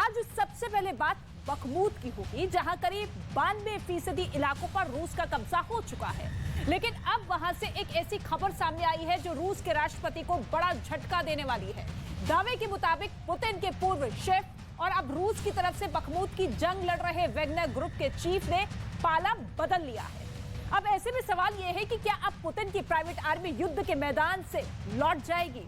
आज सबसे पहले बात बखमूत की होगी, जहां करीब 92% इलाकों पर रूस का कब्जा हो चुका है। लेकिन अब वहां से एक ऐसी खबर सामने आई है जो रूस के राष्ट्रपति को बड़ा झटका देने वाली है। दावे के मुताबिक पुतिन के पूर्व शेफ और अब रूस की तरफ से बखमूत की जंग लड़ रहे वैगनर ग्रुप के चीफ ने पाला बदल लिया है। अब ऐसे में सवाल यह है कि क्या अब पुतिन की प्राइवेट आर्मी युद्ध के मैदान से लौट जाएगी?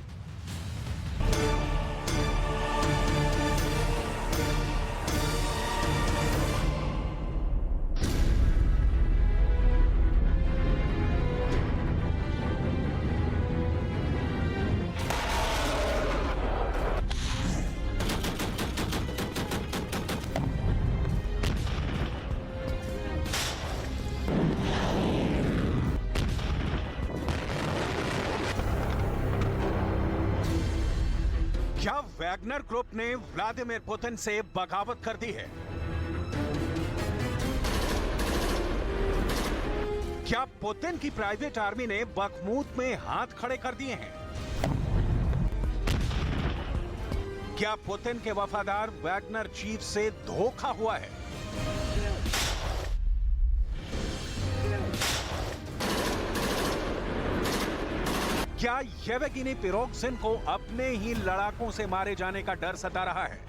क्या वैगनर ग्रुप ने व्लादिमीर पुतिन से बगावत कर दी है? क्या पुतिन की प्राइवेट आर्मी ने बखमूत में हाथ खड़े कर दिए हैं? क्या पुतिन के वफादार वैगनर चीफ से धोखा हुआ है? क्या येवगेनी प्रिगोजिन को अपने ही लड़ाकों से मारे जाने का डर सता रहा है?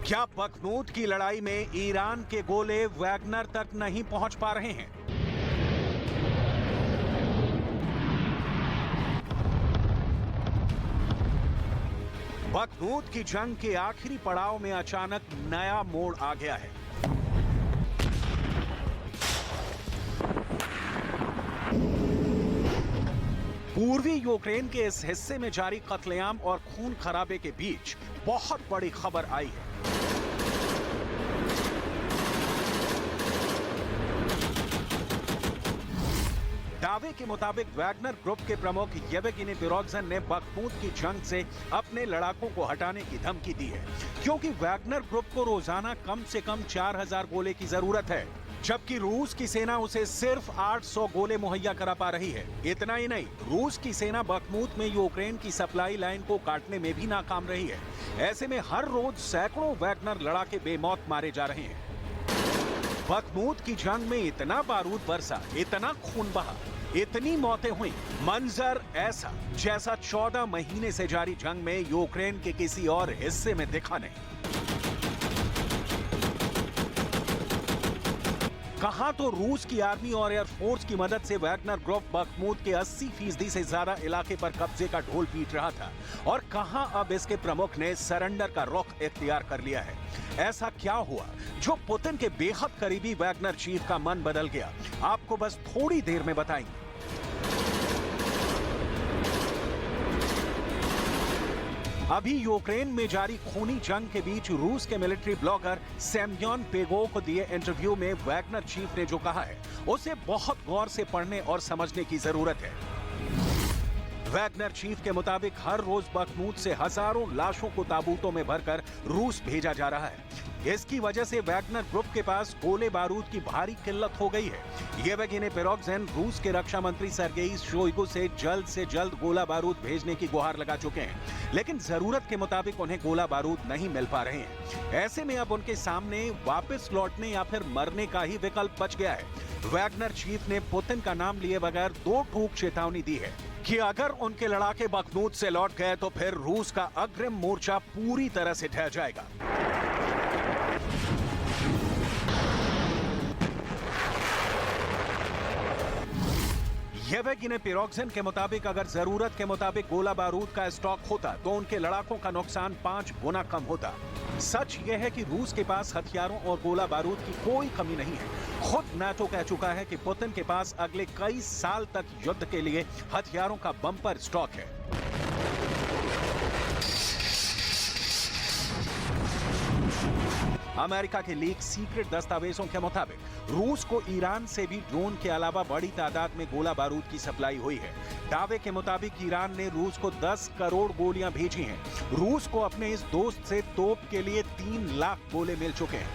क्या बखमूत की लड़ाई में ईरान के गोले वैगनर तक नहीं पहुंच पा रहे हैं? बखमूत की जंग के आखिरी पड़ाव में अचानक नया मोड़ आ गया है। पूर्वी यूक्रेन के इस हिस्से में जारी कत्लेआम और खून खराबे के बीच बहुत बड़ी खबर आई है। दावे के मुताबिक वैगनर ग्रुप के प्रमुख येवगेनी प्रिगोजिन ने बखमूत की जंग से अपने लड़ाकों को हटाने की धमकी दी है, क्योंकि वैगनर ग्रुप को रोजाना कम से कम 4000 गोले की जरूरत है, जबकि रूस की सेना उसे सिर्फ 800 गोले मुहैया करा पा रही है। इतना ही नहीं, रूस की सेना बखमूत में यूक्रेन की सप्लाई लाइन को काटने में भी नाकाम रही है। ऐसे में हर रोज सैकड़ों वैगनर लड़ाके बेमौत मारे जा रहे हैं। बखमूत की जंग में इतना बारूद बरसा, इतना खून बहा, इतनी मौतें हुई, मंजर ऐसा जैसा 14 महीने से जारी जंग में यूक्रेन के किसी और हिस्से में दिखा नहीं। कहां तो रूस की आर्मी और एयरफोर्स की मदद से वैगनर ग्रुप बखमूत के 80% से ज्यादा इलाके पर कब्जे का ढोल पीट रहा था, और कहां अब इसके प्रमुख ने सरेंडर का रुख इख्तियार कर लिया है। ऐसा क्या हुआ जो पुतिन के बेहद करीबी वैगनर चीफ का मन बदल गया? आपको बस थोड़ी देर में बताएंगे। अभी यूक्रेन में जारी खूनी जंग के बीच रूस के मिलिट्री ब्लॉगर सेम्योन पेगो को दिए इंटरव्यू में वैगनर चीफ ने जो कहा है उसे बहुत गौर से पढ़ने और समझने की जरूरत है। वैगनर चीफ के मुताबिक हर रोज बखमूत से हजारों लाशों को ताबूतों में भरकर रूस भेजा जा रहा है। इसकी वजह से वैगनर ग्रुप के पास गोले बारूद की भारी किल्लत हो गई है। येवगेनी प्रिगोजिन रूस के रक्षा मंत्री सर्गेई शोइगु से जल्द गोला बारूद भेजने की गुहार लगा चुके हैं, लेकिन जरूरत के मुताबिक उन्हें गोला बारूद नहीं मिल पा रहे हैं। ऐसे में अब उनके सामने वापस लौटने या फिर मरने का ही विकल्प बच गया है। वैगनर चीफ ने पुतिन का नाम लिए बगैर 2 टूक चेतावनी दी है कि अगर उनके लड़ाके बखमूत से लौट गए तो फिर रूस का अग्रिम मोर्चा पूरी तरह से ढह जाएगा। येवगेनी प्रिगोजिन के मुताबिक अगर जरूरत के मुताबिक गोला बारूद का स्टॉक होता तो उनके लड़ाकों का नुकसान 5 गुना कम होता। सच यह है कि रूस के पास हथियारों और गोला बारूद की कोई कमी नहीं है। खुद नाटो कह चुका है कि पुतिन के पास अगले कई साल तक युद्ध के लिए हथियारों का बम्पर स्टॉक है। अमेरिका के लीक सीक्रेट दस्तावेजों के मुताबिक रूस को ईरान से भी ड्रोन के अलावा बड़ी तादाद में गोला बारूद की सप्लाई हुई है। दावे के मुताबिक ईरान ने रूस को 10 करोड़ गोलियां भेजी हैं। रूस को अपने इस दोस्त से तोप के लिए 3 लाख गोले मिल चुके हैं।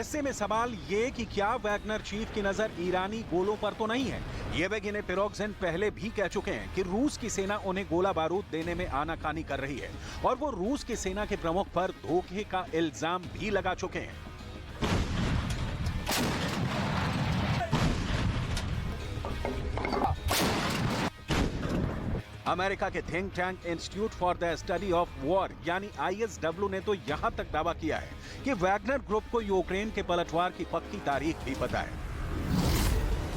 ऐसे में सवाल ये कि क्या वैगनर चीफ की नजर ईरानी गोलों पर तो नहीं है। येवगेनी प्रिगोजिन पहले भी कह चुके हैं कि रूस की सेना उन्हें गोला बारूद देने में आनाकानी कर रही है और वो रूस की सेना के प्रमुख पर धोखे का इल्जाम भी लगा चुके हैं। अमेरिका के think tank institute for the study of war यानी ISW ने तो यहां तक दावा किया है कि वैगनर ग्रुप को यूक्रेन के पलटवार की पक्की तारीख भी पता है।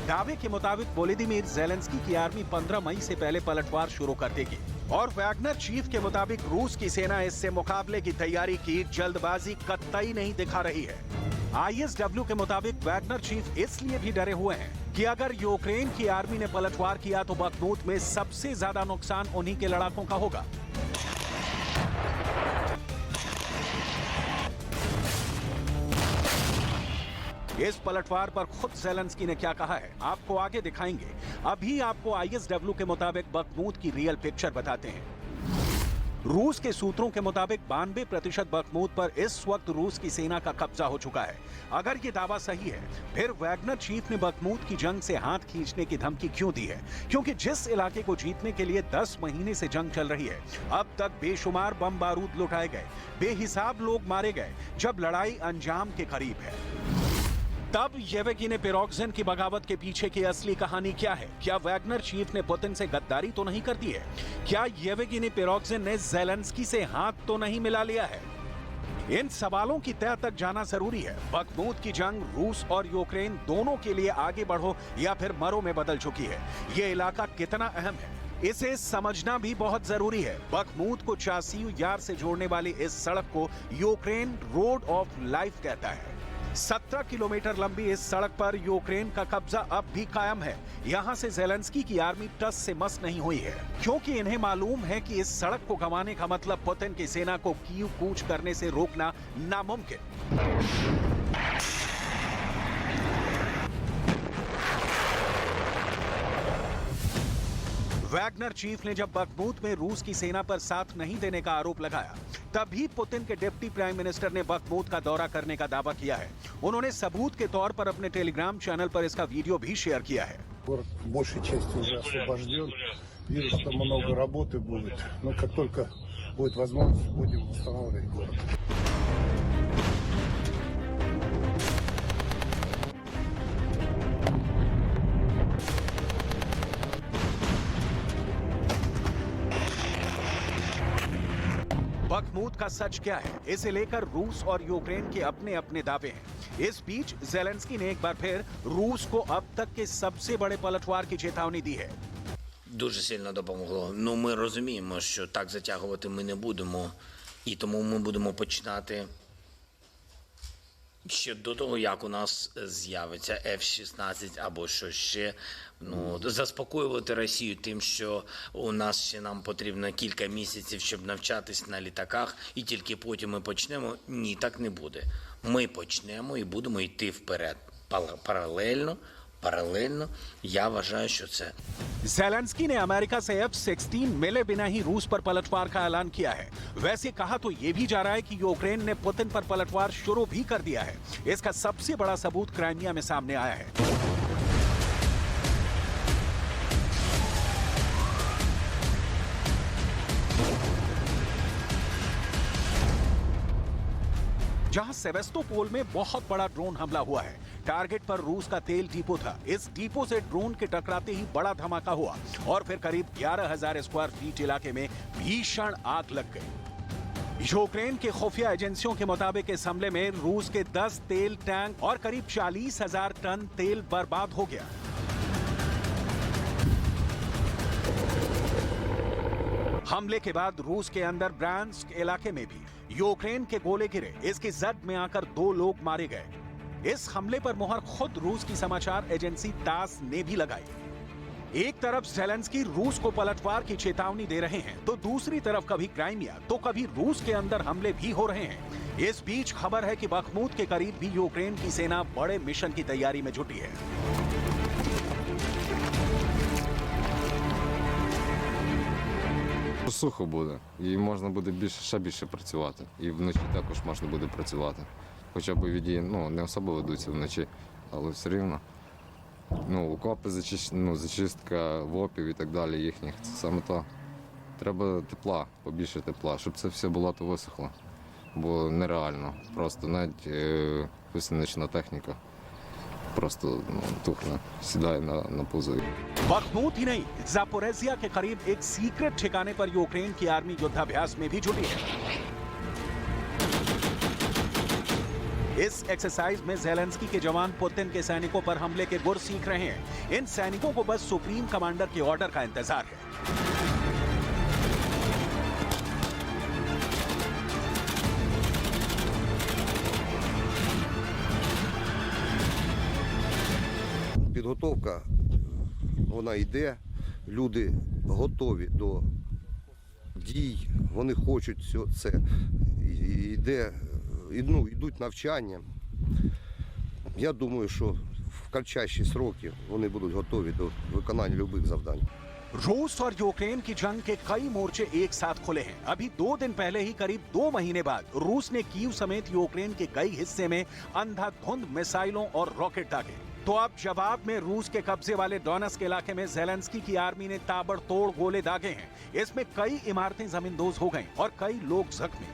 दावे के मुताबिक वोलोदिमीर ज़ेलेंस्की की आर्मी 15 मई से पहले पलटवार शुरू कर देगी और वैगनर चीफ के मुताबिक रूस की सेना इससे मुकाबले की तैयारी की जल्दबाजी कतई नहीं दिखा रही है। ISW के मुताबिक वैगनर चीफ इसलिए भी डरे हुए हैं कि अगर यूक्रेन की आर्मी ने पलटवार किया तो बखमूत में सबसे ज्यादा नुकसान उन्हीं के लड़ाकों का होगा। इस पलटवार पर खुद ज़ेलेंस्की ने क्या कहा है आपको आगे दिखाएंगे। अभी आपको ISW के मुताबिक बखमूत की रियल पिक्चर बताते हैं। रूस के सूत्रों के मुताबिक 92% बखमूत पर इस वक्त रूस की सेना का कब्जा हो चुका है। अगर ये दावा सही है फिर वैगनर चीफ ने बखमूत की जंग से हाथ खींचने की धमकी क्यों दी है, क्योंकि जिस इलाके को जीतने के लिए 10 महीने से जंग चल रही है अब तक बेशुमार बम बारूद लुटाए गए, बेहिसाब लोग मारे गए, जब लड़ाई अंजाम के करीब है। तब येवगेनी प्रिगोजिन की बगावत के पीछे की असली कहानी क्या है? क्या वैगनर चीफ ने पुतिन से गद्दारी तो नहीं कर दी है? क्या येवगेनी प्रिगोजिन ने ज़ेलेंस्की से हाथ तो नहीं मिला लिया है? इन सवालों की तह तक जाना जरूरी है। बखमूत की जंग रूस और यूक्रेन दोनों के लिए आगे बढ़ो या फिर मरो में बदल चुकी है। ये इलाका कितना अहम है इसे समझना भी बहुत जरूरी है। बखमूत को चासियो यार से जोड़ने वाली इस सड़क को यूक्रेन रोड ऑफ लाइफ कहता है। 17 किलोमीटर लंबी इस सड़क पर यूक्रेन का कब्जा अब भी कायम है। यहाँ से ज़ेलेंस्की की आर्मी टस से मस नहीं हुई है, क्योंकि इन्हें मालूम है कि इस सड़क को गंवाने का मतलब पुतिन की सेना को कीव कूच करने से रोकना नामुमकिन। वैगनर चीफ ने जब बखमूत में रूस की सेना पर साथ नहीं देने का आरोप लगाया तभी पुतिन के डिप्टी प्राइम मिनिस्टर ने बखमूत का दौरा करने का दावा किया है। उन्होंने सबूत के तौर पर अपने टेलीग्राम चैनल पर इसका वीडियो भी शेयर किया है। Город большей частью уже освобожден. Вижу, что много работы будет. Но как только будет возможность, будем восстанавливать город. बखमूत का सच क्या है, इसे लेकर रूस और यूक्रेन के अपने अपने दावे हैं। इस बीच ज़ेलेंस्की ने एक बार फिर रूस को अब तक के सबसे बड़े पलटवार की चेतावनी दी है। Дуже сильно допомогло. Ну, ми розуміємо, що так затягувати ми не будемо, і тому ми будемо починати ще до того, як у нас з'явиться F-16 або що ще. Ну, заспокоювати Росію тим, що у нас ще нам потрібно кілька місяців, щоб навчатись на літаках, і тільки потім ми почнемо. Ні, так не буде. Ми почнемо і будемо йти вперед. Паралельно, я вважаю, що це. ज़ेलेंस्की ने अमेरिका से F-16 मिले बिना ही रूस पर पलटवार का ऐलान किया है। वैसे कहा तो ये भी जा रहा है कि यूक्रेन ने पुतिन पर पलटवार शुरू भी कर दिया है। इसका सबसे बड़ा सबूत क्राइमिया में सामने आया है। जहां सेवेस्तोपोल में बहुत बड़ा ड्रोन हमला हुआ है। टारगेट पर रूस का तेल डिपो था। इस डिपो से ड्रोन के टकराते ही बड़ा धमाका हुआ और फिर करीब 11,000 स्क्वायर फीट इलाके में भीषण आग लग गई। यूक्रेन के खुफिया एजेंसियों के मुताबिक इस हमले में रूस के 10 तेल टैंक और करीब 40,000 टन तेल बर्बाद हो गया। हमले के बाद रूस के अंदर ब्रांस्क इलाके में भी यूक्रेन के गोले गिरे। इसकी जद में आकर 2 लोग मारे गए। इस हमले पर मुहर खुद रूस की समाचार एजेंसी तास ने भी लगाई। एक तरफ ज़ेलेंस्की रूस को पलटवार की चेतावनी दे रहे हैं तो दूसरी तरफ कभी क्राइमिया तो कभी रूस के अंदर हमले भी हो रहे हैं। इस बीच खबर है कि बखमूत के करीब भी यूक्रेन की सेना बड़े मिशन की तैयारी में जुटी है। Сухо буде, і можна буде ще більше працювати. І вночі також можна буде працювати. хоча б від не особо ведуться вночі, але все рівно. Окопи, зачистка вопів і так далі їхніх, це саме то. Треба тепла, побільше тепла, щоб це все болото висохло. Бо нереально. Просто навіть висадочна техніка просто тухне, сідає на пузо. बखमूत ही नहीं, जापोरेजिया के करीब एक सीक्रेट ठिकाने पर यूक्रेन की आर्मी युद्धाभ्यास में भी जुटी है। इस एक्सरसाइज में जेलेंस्की के जवान पुतिन के सैनिकों पर हमले के गुर सीख रहे हैं। इन सैनिकों को बस सुप्रीम कमांडर के ऑर्डर का इंतजार है। Підготовка, вона йде, люди готові до дій, вони хочуть це, йдуть навчання. Я думаю, що в кратчайші сроки вони будуть готові до виконання будь-яких завдань. रूस और यूक्रेन की जंग के कई मोर्चे एक साथ खुले हैं। अभी 2 दिन पहले ही करीब 2 महीने बाद रूस ने कीव समेत यूक्रेन के कई हिस्से में अंधाधुंध मिसाइलों और रॉकेट दागे। तो अब जवाब में रूस के कब्जे वाले डोनेट्स्क इलाके में जेलेंस्की की आर्मी ने ताबड़तोड़ गोले दागे हैं। इसमें कई इमारतें जमींदोज हो गईं और कई लोग जख्मी।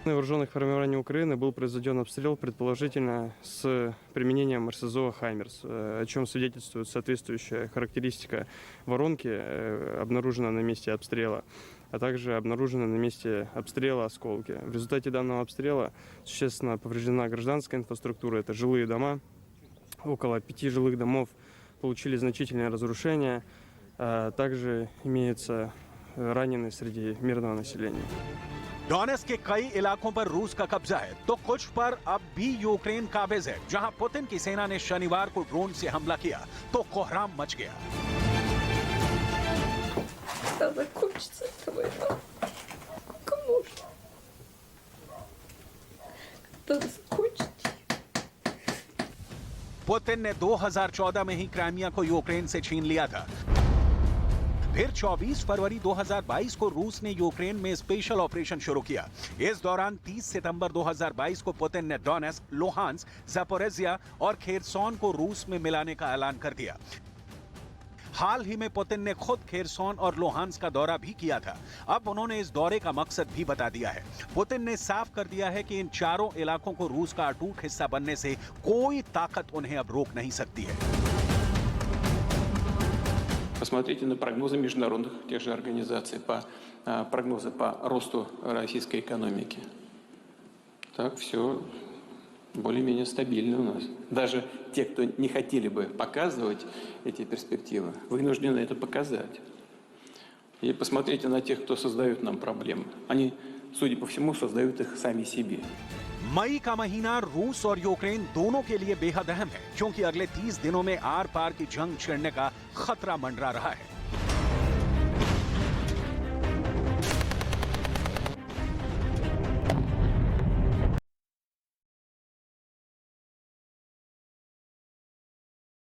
Вооруженных формирований Украины был произведен обстрел, предположительно, с применением РСЗО «Хаймерс», о чем свидетельствует соответствующая характеристика воронки, обнаружена на месте обстрела, а также обнаружены на месте обстрела осколки. В результате данного обстрела существенно повреждена гражданская инфраструктура, это жилые дома. Около 5 жилых домов получили значительные разрушения, также имеются раненые среди мирного населения. डोनेट्स्क के कई इलाकों पर रूस का कब्जा है, तो कुछ पर अब भी यूक्रेन काबिज है। जहां पुतिन की सेना ने शनिवार को ड्रोन से हमला किया तो कोहराम मच गया। Когда закончится эта война? Кому же? Когда закончится? पुतिन ने 2014 में ही क्राइमिया को यूक्रेन से छीन लिया था। फिर 24 फरवरी 2022 को रूस ने यूक्रेन में स्पेशल ऑपरेशन शुरू किया। इस दौरान 30 सितंबर 2022 को पुतिन ने डोनेट्स्क, लुहांस्क, जापोरेजिया और खेरसोन को रूस में मिलाने का ऐलान कर दिया। हाल ही में पुतिन ने खुद खेरसोन और लुहांस्क का दौरा भी किया था। अब उन्होंने इस दौरे का मकसद भी बता दिया है। पुतिन ने साफ कर दिया है कि इन चारों इलाकों को रूस का अटूट हिस्सा बनने से कोई ताकत उन्हें अब रोक नहीं सकती है। Посмотрите на прогнозы международных тех же организаций, прогнозы по росту российской экономики. Так все более-менее стабильно у нас. Даже те, кто не хотели бы показывать эти перспективы, вынуждены это показать. И посмотрите на тех, кто создает нам проблемы. Они, судя по всему, создают их сами себе. मई का महीना रूस और यूक्रेन दोनों के लिए बेहद अहम है, क्योंकि अगले 30 दिनों में आर पार की जंग छिड़ने का खतरा मंडरा रहा है।